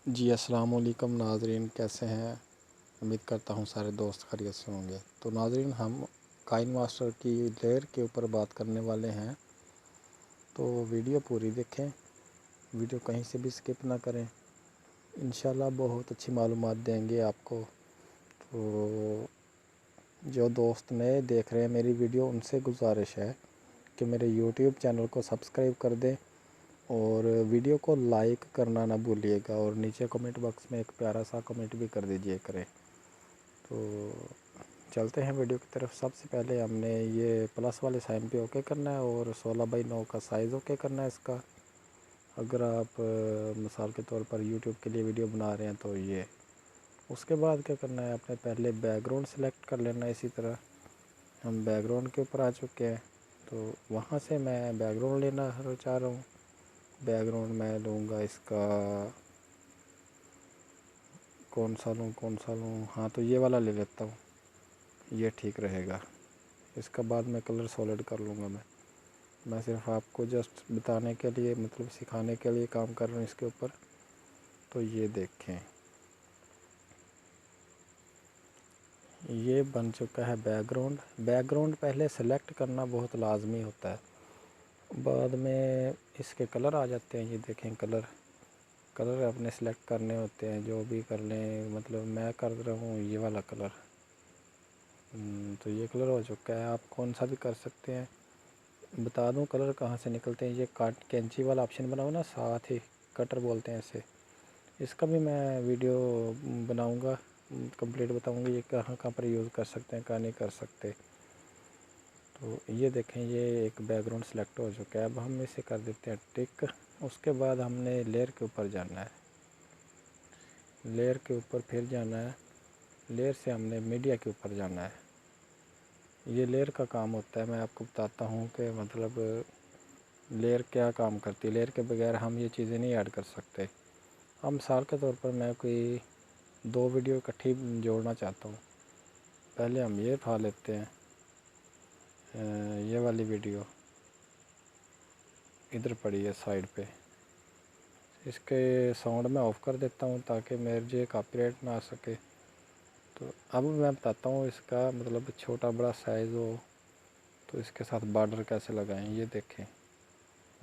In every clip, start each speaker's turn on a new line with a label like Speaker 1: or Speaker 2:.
Speaker 1: جی السلام علیکم ناظرین، کیسے ہیں؟ امید کرتا ہوں سارے دوست خیریت سے ہوں گے۔ تو ناظرین، ہم کائن ماسٹر کی لیئر کے اوپر بات کرنے والے ہیں، تو ویڈیو پوری دیکھیں، ویڈیو کہیں سے بھی سکپ نہ کریں، انشاءاللہ بہت اچھی معلومات دیں گے آپ کو۔ تو جو دوست نئے دیکھ رہے ہیں میری ویڈیو، ان سے گزارش ہے کہ میرے یوٹیوب چینل کو سبسکرائب کر دیں اور ویڈیو کو لائک کرنا نہ بھولیے گا، اور نیچے کمنٹ باکس میں ایک پیارا سا کمنٹ بھی کر دیجئے کریں۔ تو چلتے ہیں ویڈیو کی طرف۔ سب سے پہلے ہم نے یہ پلس والے سائن پہ اوکے کرنا ہے اور 16:9 کا سائز اوکے کرنا ہے اس کا۔ اگر آپ مثال کے طور پر یوٹیوب کے لیے ویڈیو بنا رہے ہیں تو یہ اس کے بعد کیا کرنا ہے، آپ نے پہلے بیک گراؤنڈ سلیکٹ کر لینا ہے۔ اسی طرح ہم بیک گراؤنڈ کے اوپر آ چکے ہیں، تو وہاں سے میں بیک گراؤنڈ لینا چاہ رہا ہوں۔ بیک گراؤنڈ میں لوں گا اس کا، کون سا لوں؟ ہاں تو یہ والا لے لیتا ہوں، یہ ٹھیک رہے گا۔ اس کا بعد میں کلر سالڈ کر لوں گا۔ میں صرف آپ کو جسٹ بتانے کے لیے، مطلب سکھانے کے لیے کام کر رہا ہوں اس کے اوپر۔ تو یہ دیکھیں، یہ بن چکا ہے بیک گراؤنڈ۔ بیک گراؤنڈ پہلے سلیکٹ کرنا بہت لازمی ہوتا ہے، بعد میں اس کے کلر آ جاتے ہیں۔ یہ دیکھیں، کلر اپنے سلیکٹ کرنے ہوتے ہیں، جو بھی کر لیں۔ مطلب میں کر رہا ہوں یہ والا کلر، تو یہ کلر ہو چکا ہے۔ آپ کون سا بھی کر سکتے ہیں۔ بتا دوں کلر کہاں سے نکلتے ہیں، یہ کینچی والا آپشن بنا ہوا نا، ساتھ ہی کٹر بولتے ہیں اسے۔ اس کا بھی میں ویڈیو بناؤں گا، کمپلیٹ بتاؤں گا یہ کہاں پر یوز کر سکتے ہیں، کہاں نہیں کر سکتے۔ تو یہ دیکھیں، یہ ایک بیک گراؤنڈ سلیکٹ ہو چکا ہے۔ اب ہم اسے کر دیتے ہیں ٹک۔ اس کے بعد ہم نے لیئر کے اوپر جانا ہے، لیئر کے اوپر پھر جانا ہے، لیئر سے ہم نے میڈیا کے اوپر جانا ہے۔ یہ لیئر کا کام ہوتا ہے، میں آپ کو بتاتا ہوں کہ مطلب لیئر کیا کام کرتی ہے۔ لیئر کے بغیر ہم یہ چیزیں نہیں ایڈ کر سکتے۔ اب مثال کے طور پر میں کوئی 2 ویڈیو اکٹھی جوڑنا چاہتا ہوں۔ پہلے ہم یہ اٹھا لیتے ہیں، یہ والی ویڈیو ادھر پڑی ہے سائڈ پہ۔ اس کے ساؤنڈ میں آف کر دیتا ہوں تاکہ میرے کاپی رائٹ نہ آ سکے۔ تو اب میں بتاتا ہوں اس کا مطلب چھوٹا بڑا سائز ہو تو اس کے ساتھ بارڈر کیسے لگائیں۔ یہ دیکھیں،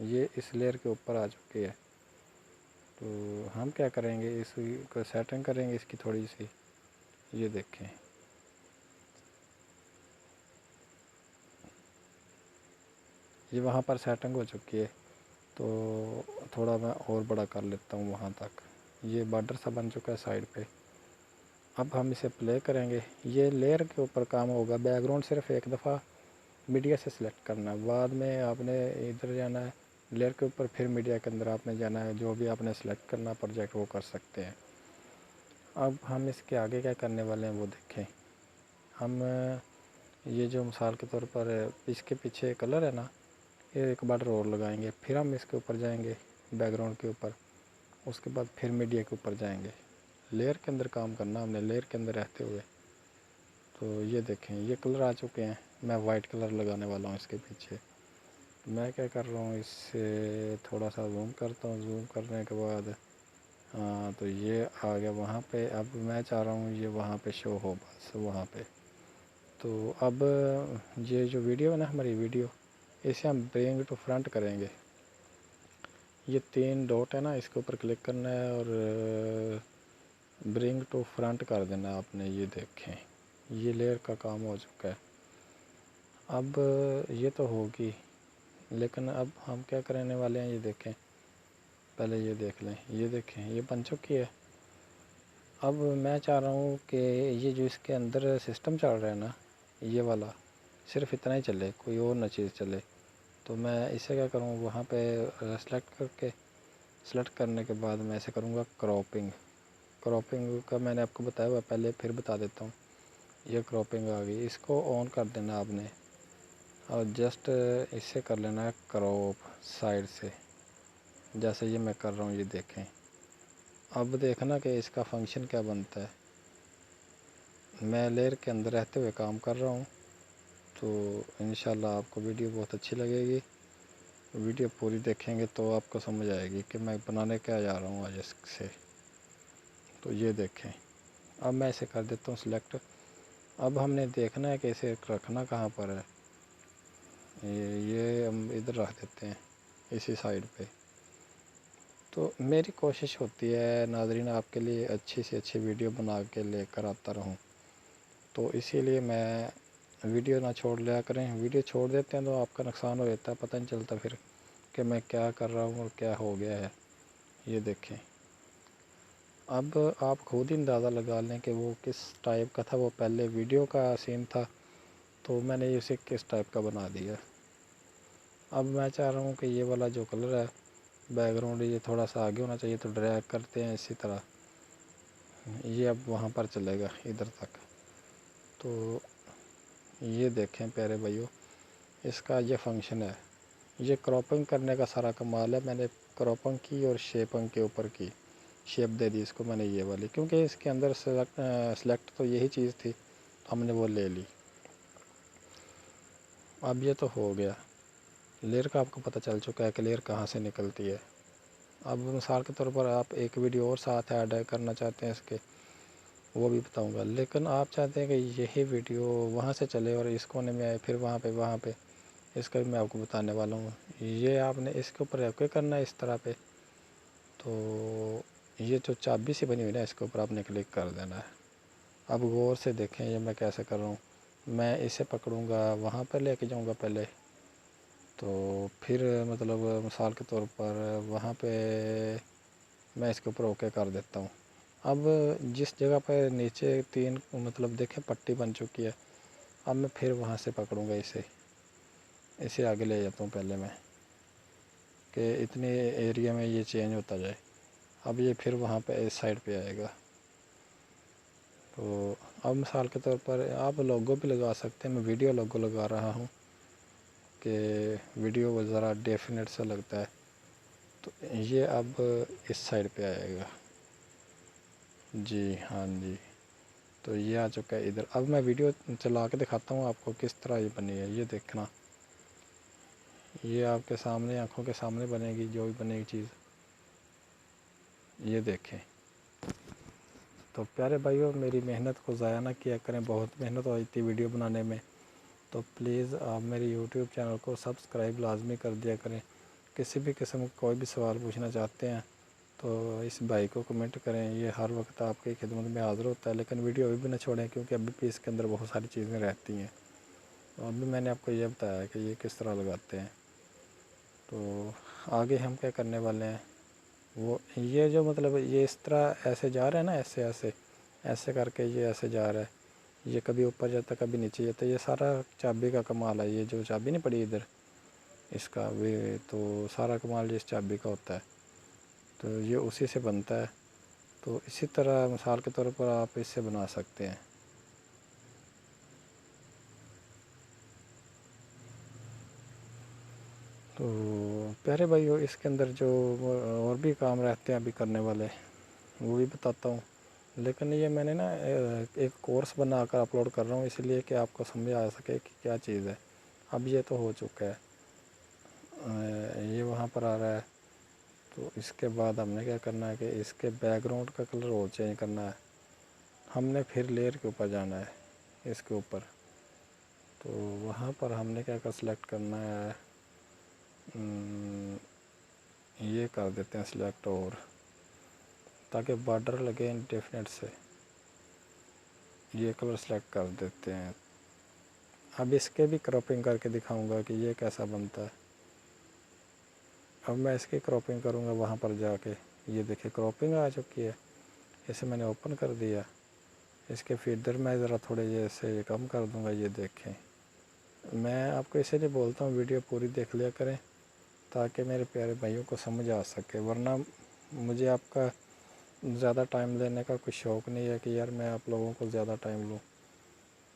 Speaker 1: یہ اس لیئر کے اوپر آ چکی ہے۔ تو ہم کیا کریں گے، اس کو سیٹنگ کریں گے اس کی تھوڑی سی۔ یہ دیکھیں، یہ وہاں پر سیٹنگ ہو چکی ہے، تو تھوڑا میں اور بڑا کر لیتا ہوں وہاں تک۔ یہ بارڈر سا بن چکا ہے سائڈ پہ۔ اب ہم اسے پلے کریں گے۔ یہ لیئر کے اوپر کام ہوگا۔ بیک گراؤنڈ صرف ایک دفعہ میڈیا سے سلیکٹ کرنا ہے، بعد میں آپ نے ادھر جانا ہے لیئر کے اوپر، پھر میڈیا کے اندر آپ نے جانا ہے۔ جو بھی آپ نے سلیکٹ کرنا پروجیکٹ وہ کر سکتے ہیں۔ اب ہم اس کے آگے کیا کرنے والے ہیں وہ دیکھیں۔ ہم یہ جو مثال کے طور پر اس کے پیچھے کلر ہے نا، یہ ایک بارڈر اور لگائیں گے، پھر ہم اس کے اوپر جائیں گے بیک گراؤنڈ کے اوپر، اس کے بعد پھر میڈیا کے اوپر جائیں گے۔ لیئر کے اندر کام کرنا ہم نے، لیئر کے اندر رہتے ہوئے۔ تو یہ دیکھیں، یہ کلر آ چکے ہیں۔ میں وائٹ کلر لگانے والا ہوں اس کے پیچھے۔ میں کیا کر رہا ہوں، اس سے تھوڑا سا زوم کرتا ہوں۔ زوم کرنے کے بعد تو یہ آ گیا وہاں پہ۔ اب میں چاہ رہا ہوں یہ وہاں پہ شو ہو، بس وہاں پہ۔ تو اب یہ جو ویڈیو ہے نا، ہماری ویڈیو، اسے ہم برنگ ٹو فرنٹ کریں گے۔ یہ 3 ڈاٹ ہے نا، اس کے اوپر کلک کرنا ہے اور برنگ ٹو فرنٹ کر دینا ہے آپ نے۔ یہ دیکھیں، یہ لیئر کا کام ہو چکا ہے۔ اب یہ تو ہوگی، لیکن اب ہم کیا کرنے والے ہیں، یہ دیکھیں، پہلے یہ دیکھ لیں۔ یہ دیکھیں، یہ بن چکی ہے۔ اب میں چاہ رہا ہوں کہ یہ جو اس کے اندر سسٹم چل رہا ہے نا، یہ والا صرف اتنا ہی چلے، کوئی اور نہ چیز چلے۔ تو میں اسے کیا کروں، وہاں پہ سلیکٹ کرنے کے بعد میں اسے کروں گا کراپنگ۔ کراپنگ کا میں نے آپ کو بتایا ہوا پہلے، پھر بتا دیتا ہوں۔ یہ کراپنگ آ گئی، اس کو آن کر دینا آپ نے، اور جسٹ اسے کر لینا ہے کراپ سائڈ سے، جیسے یہ میں کر رہا ہوں۔ یہ دیکھیں، اب دیکھنا کہ اس کا فنکشن کیا بنتا ہے۔ میں لیئر کے اندر رہتے ہوئے کام کر رہا ہوں، تو انشاءاللہ آپ کو ویڈیو بہت اچھی لگے گی۔ ویڈیو پوری دیکھیں گے تو آپ کو سمجھ آئے گی کہ میں بنانے کیا جا رہا ہوں آج اس سے۔ تو یہ دیکھیں اب میں اسے کر دیتا ہوں سلیکٹ۔ اب ہم نے دیکھنا ہے کہ اسے رکھنا کہاں پر ہے، یہ ہم ادھر رکھ دیتے ہیں اسی سائڈ پہ۔ تو میری کوشش ہوتی ہے ناظرین آپ کے لیے اچھی سے اچھی ویڈیو بنا کے لے کر آتا رہوں، تو اسی لیے میں ویڈیو نہ چھوڑ لیا کریں۔ ویڈیو چھوڑ دیتے ہیں تو آپ کا نقصان ہو جاتا ہے، پتہ نہیں چلتا پھر کہ میں کیا کر رہا ہوں اور کیا ہو گیا ہے۔ یہ دیکھیں اب آپ خود ہی اندازہ لگا لیں کہ وہ کس ٹائپ کا تھا۔ وہ پہلے ویڈیو کا سین تھا تو میں نے اسے کس ٹائپ کا بنا دیا۔ اب میں چاہ رہا ہوں کہ یہ والا جو کلر ہے بیک گراؤنڈ یہ تھوڑا سا آگے ہونا چاہیے، تو ڈریگ کرتے ہیں اسی طرح، یہ اب وہاں پر چلے گا ادھر تک۔ تو یہ دیکھیں پیارے بھائیو، اس کا یہ فنکشن ہے، یہ کراپنگ کرنے کا سارا کمال ہے۔ میں نے کراپنگ کی اور شیپنگ کے اوپر کی، شیپ دے دی اس کو میں نے یہ والی، کیونکہ اس کے اندر سلیکٹ تو یہی چیز تھی، ہم نے وہ لے لی۔ اب یہ تو ہو گیا، لیئر کا آپ کو پتہ چل چکا ہے کہ لیئر کہاں سے نکلتی ہے۔ اب مثال کے طور پر آپ ایک ویڈیو اور ساتھ ایڈ کرنا چاہتے ہیں اس کے، وہ بھی بتاؤں گا، لیکن آپ چاہتے ہیں کہ یہی ویڈیو وہاں سے چلے اور اس کونے میں آئے، پھر وہاں پہ اس کا بھی میں آپ کو بتانے والا ہوں۔ یہ آپ نے اس کے اوپر اوکے کرنا ہے اس طرح پہ، تو یہ جو چابی سے بنی ہوئی نا اس کے اوپر آپ نے کلک کر دینا ہے۔ اب غور سے دیکھیں یہ میں کیسے کر رہا ہوں، میں اسے پکڑوں گا وہاں پر لے کے جاؤں گا پہلے، تو پھر مطلب مثال کے طور پر وہاں پہ میں اس کے اوپر اوکے کر دیتا ہوں۔ اب جس جگہ پہ نیچے تین مطلب دیکھیں پٹی بن چکی ہے، اب میں پھر وہاں سے پکڑوں گا اسے آگے لے جاتا ہوں پہلے میں، کہ اتنے ایریا میں یہ چینج ہوتا جائے۔ اب یہ پھر وہاں پہ اس سائڈ پہ آئے گا۔ تو اب مثال کے طور پر آپ لوگو بھی لگا سکتے ہیں، میں ویڈیو لوگو لگا رہا ہوں کہ ویڈیو ذرا ڈیفینیٹ سا لگتا ہے۔ تو یہ اب اس سائڈ پہ آئے گا، جی ہاں جی، تو یہ آ چکا ہے ادھر۔ اب میں ویڈیو چلا کے دکھاتا ہوں آپ کو کس طرح یہ بنی ہے۔ یہ دیکھنا، یہ آپ کے سامنے آنکھوں کے سامنے بنے گی جو بھی بنے گی چیز، یہ دیکھیں۔ تو پیارے بھائیو میری محنت کو ضائع نہ کیا کریں، بہت محنت ہوئی تھی ویڈیو بنانے میں، تو پلیز آپ میری یوٹیوب چینل کو سبسکرائب لازمی کر دیا کریں۔ کسی بھی قسم کا کوئی بھی سوال پوچھنا چاہتے ہیں تو اس بھائی کو کمنٹ کریں، یہ ہر وقت آپ کی خدمت میں حاضر ہوتا ہے۔ لیکن ویڈیو ابھی بھی نہ چھوڑیں، کیونکہ ابھی بھی اس کے اندر بہت ساری چیزیں رہتی ہیں۔ ابھی میں نے آپ کو یہ بتایا کہ یہ کس طرح لگاتے ہیں۔ تو آگے ہم کیا کرنے والے ہیں، وہ یہ جو مطلب یہ اس طرح ایسے جا رہا ہے نا، ایسے کر کے یہ ایسے جا رہا ہے، یہ کبھی اوپر جاتا ہے کبھی نیچے جاتا ہے، یہ سارا چابی کا کمال ہے۔ یہ جو چابی نہیں پڑی ادھر اس کا بھی، تو سارا کمال اس چابی کا ہوتا ہے، تو یہ اسی سے بنتا ہے۔ تو اسی طرح مثال کے طور پر آپ اس سے بنا سکتے ہیں۔ تو پیارے بھائیو اس کے اندر جو اور بھی کام رہتے ہیں ابھی کرنے والے، وہ بھی بتاتا ہوں، لیکن یہ میں نے نا ایک کورس بنا کر اپلوڈ کر رہا ہوں، اس لیے کہ آپ کو سمجھ آ سکے کہ کیا چیز ہے۔ اب یہ تو ہو چکا ہے، یہ وہاں پر آ رہا ہے، تو اس کے بعد ہم نے کیا کرنا ہے کہ اس کے بیک گراؤنڈ کا کلر اور چینج کرنا ہے۔ ہم نے پھر لیئر کے اوپر جانا ہے، اس کے اوپر، تو وہاں پر ہم نے کیا سلیکٹ کرنا ہے، یہ کر دیتے ہیں سلیکٹ، اور تاکہ بارڈر لگے ڈیفینیٹ سے، یہ کلر سلیکٹ کر دیتے ہیں۔ اب اس کے بھی کراپنگ کر کے دکھاؤں گا کہ یہ کیسا بنتا ہے۔ اب میں اس کی کراپنگ کروں گا وہاں پر جا کے، یہ دیکھیں کراپنگ آ چکی ہے، اسے میں نے اوپن کر دیا۔ اس کے فیڈر میں ذرا تھوڑے جیسے کم کر دوں گا، یہ دیکھیں۔ میں آپ کو اسی لیے بولتا ہوں ویڈیو پوری دیکھ لیا کریں تاکہ میرے پیارے بھائیوں کو سمجھ آ سکے، ورنہ مجھے آپ کا زیادہ ٹائم لینے کا کوئی شوق نہیں ہے کہ یار میں آپ لوگوں کو زیادہ ٹائم لوں۔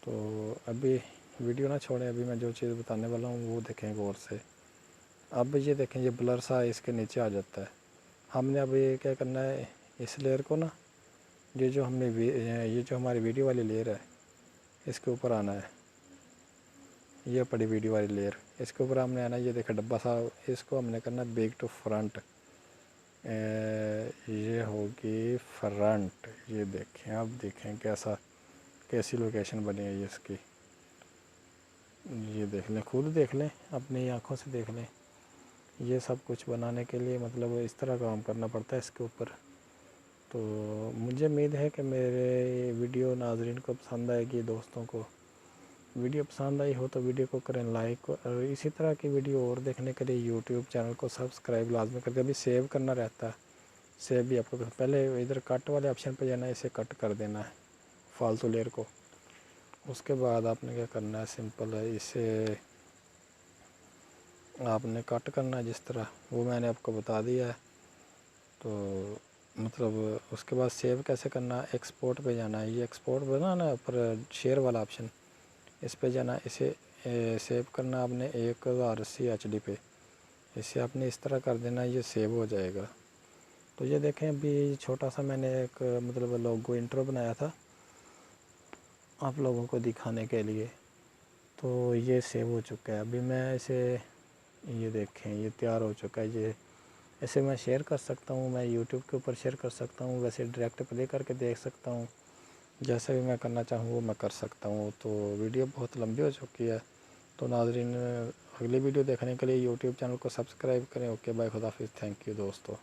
Speaker 1: تو ابھی ویڈیو نہ چھوڑیں، ابھی میں جو چیز بتانے والا ہوں وہ دیکھیں غور سے۔ اب یہ دیکھیں یہ بلر سا اس کے نیچے آ جاتا ہے۔ ہم نے اب یہ کیا کرنا ہے، اس لیئر کو نا، یہ جو ہماری ویڈیو والی لیئر ہے اس کے اوپر آنا ہے، یہ پڑی ویڈیو والی لیئر، اس کے اوپر ہم نے آنا ہے۔ یہ دیکھیں ڈبہ سا، اس کو ہم نے کرنا ہے بیک ٹو فرنٹ، یہ ہوگی فرنٹ، یہ دیکھیں، اب دیکھیں کیسی لوکیشن بنی ہے اس کی، یہ دیکھ لیں، خود دیکھ لیں، اپنی آنکھوں سے دیکھ لیں۔ یہ سب کچھ بنانے کے لیے مطلب اس طرح کام کرنا پڑتا ہے اس کے اوپر۔ تو مجھے امید ہے کہ میرے ویڈیو ناظرین کو پسند آئے گی، دوستوں کو ویڈیو پسند آئی ہو تو ویڈیو کو کریں لائک، اور اسی طرح کی ویڈیو اور دیکھنے کے لیے یوٹیوب چینل کو سبسکرائب لازمی کر کے ابھی سیو کرنا رہتا ہے، سیو بھی آپ کو پہلے ادھر کٹ والے آپشن پہ جانا ہے، اسے کٹ کر دینا ہے فالتو لیئر کو۔ اس کے بعد آپ نے کیا کرنا ہے، سمپل ہے، اسے آپ نے کٹ کرنا ہے جس طرح، وہ میں نے آپ کو بتا دیا ہے۔ تو مطلب اس کے بعد سیو کیسے کرنا ہے، ایکسپورٹ پہ جانا ہے، یہ ایکسپورٹ پہ نا اوپر شیئر والا آپشن، اس پہ جانا ہے، اسے سیو کرنا آپ نے 1080 HD پہ، اسے آپ نے اس طرح کر دینا، یہ سیو ہو جائے گا۔ تو یہ دیکھیں ابھی چھوٹا سا میں نے ایک مطلب لوگو انٹرو بنایا تھا آپ لوگوں کو دکھانے کے لیے، تو یہ سیو ہو چکا ہے۔ ابھی میں اسے، یہ دیکھیں یہ تیار ہو چکا ہے، یہ ایسے میں شیئر کر سکتا ہوں، میں یوٹیوب کے اوپر شیئر کر سکتا ہوں، ویسے ڈائریکٹ پلے کر کے دیکھ سکتا ہوں، جیسا بھی میں کرنا چاہوں وہ میں کر سکتا ہوں۔ تو ویڈیو بہت لمبی ہو چکی ہے، تو ناظرین اگلی ویڈیو دیکھنے کے لیے یوٹیوب چینل کو سبسکرائب کریں۔ اوکے بائے، خدا حافظ، تھینک یو دوستو۔